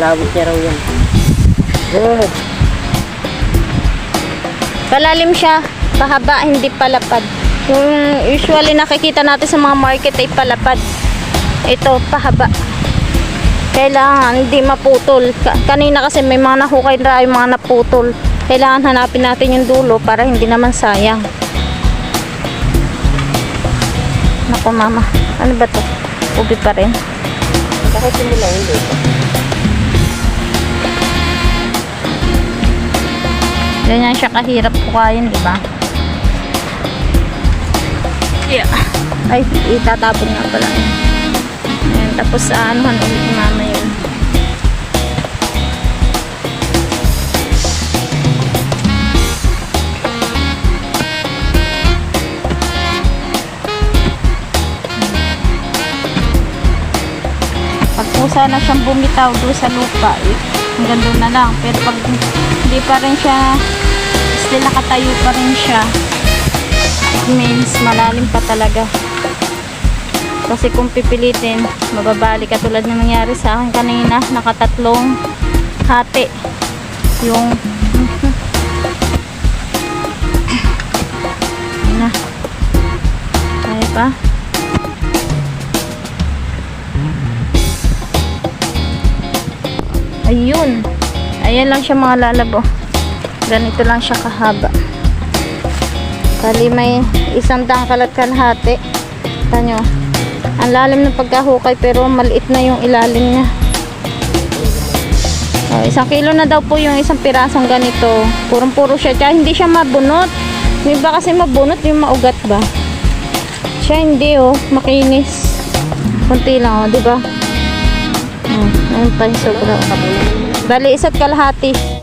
Inabot niya raw yan. Good. Palalim siya, pahaba, hindi palapad. Yung usually nakikita natin sa mga market ay palapad. Ito, pahaba. Kailangan hindi maputol. Kanina kasi may mga nahukay na yung mga naputol. Kailangan hanapin natin yung dulo para hindi naman sayang. Naku mama, ano ba to? Ubi pa rin. Bakit simula hindi? Ganyan siya kahirap kukain, di ba? Yeah. Ay, itatapon nga pala. Ayan, tapos anuhan ulit ni mama yun. Pag po sana siyang bumitaw doon sa lupa, hanggang doon na lang. Pero pag hindi pa rin siya, still nakatayo pa rin siya, it means malalim pa talaga. Kasi kung pipilitin, mababalik katulad ng nangyari sa akin kanina, nakatatlong hati yung na kaya pa. Ayun, ayan lang siya mga lalabo. Ganito lang siya kahaba. Kali may isang dangkal at kalahati. Tanyo, ang lalim ng pagkahukay pero maliit na yung ilalim niya. 1 kilo na daw po yung isang pirasong ganito. Purong-puro siya. Tsaka hindi siya mabunot. May iba kasi mabunot yung maugat ba? Siya hindi oh, makinis. Kunti lang oh, di ba? Ayun pa yung sobra. Bali, 1 kalahati.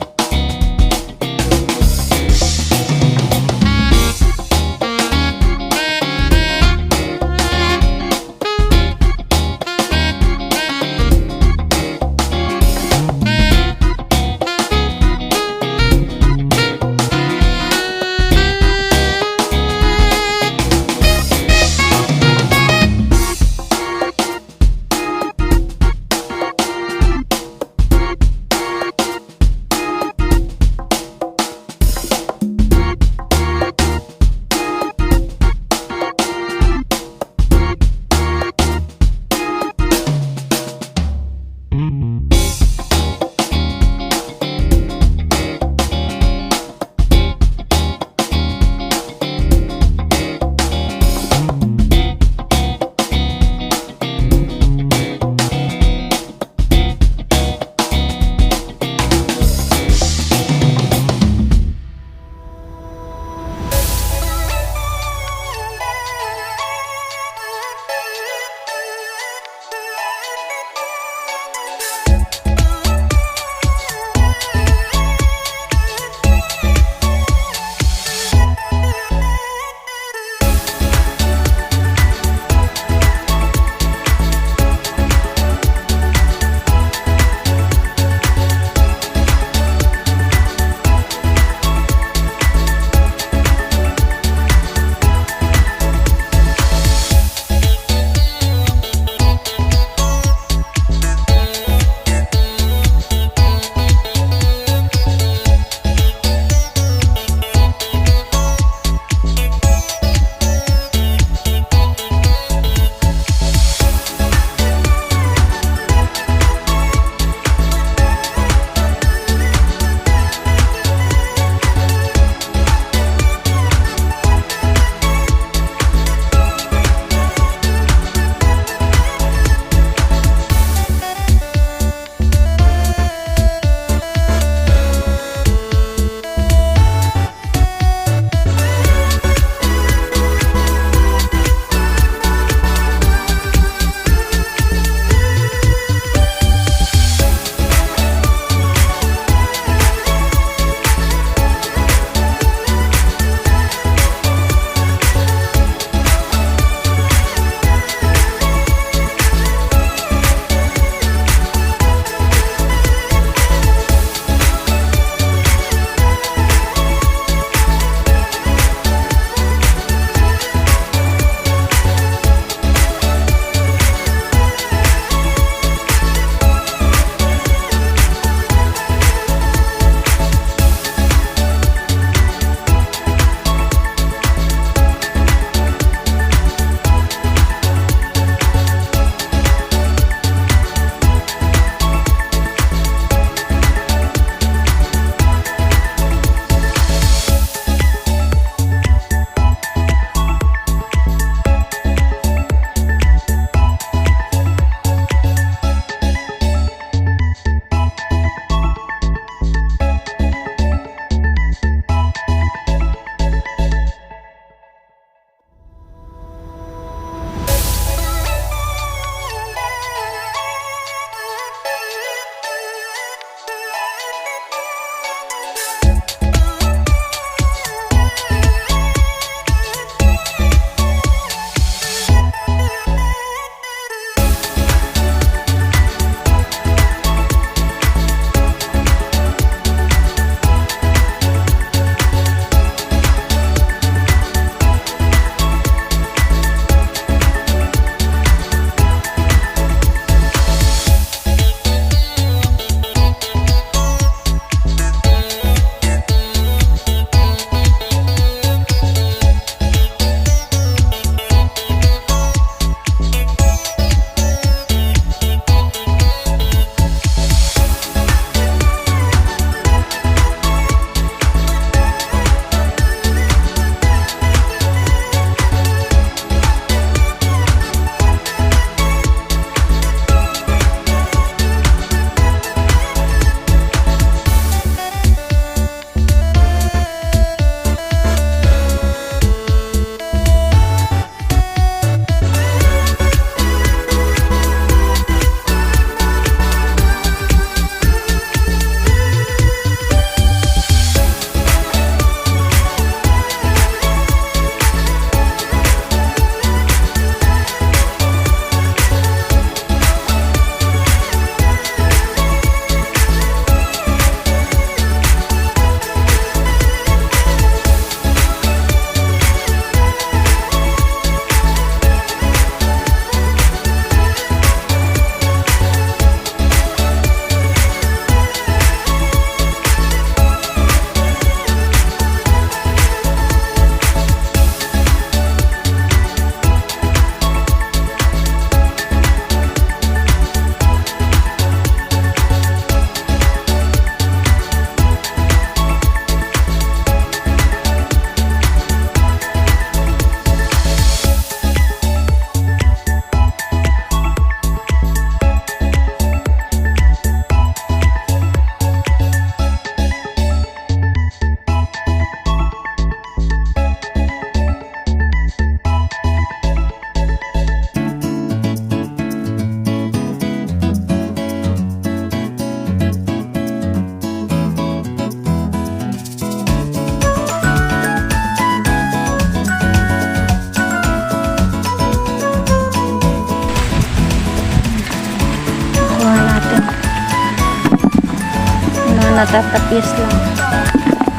natatapis lang.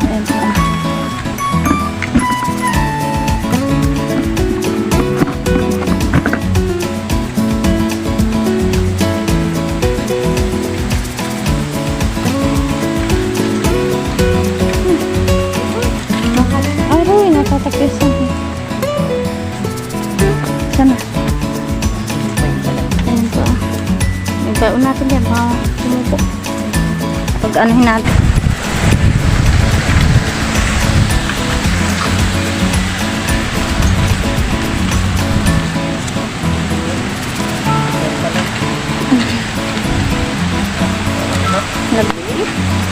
Ayan po. Aroy, natatapis lang. Sana. Ayan po. Nagkaon natin yan. Baka tumupo. Pag anuhin natin.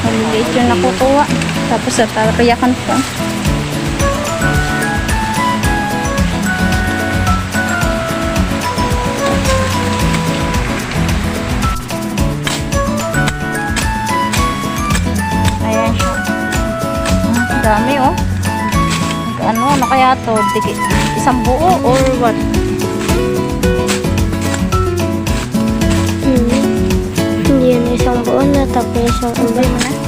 Nag-liit yung nakukuha. Tapos sa tariyakan pa. Ayan siya. Dami oh. Ano kaya to? Isang buo or what? Hindi yan isang buo na tapos isang iba.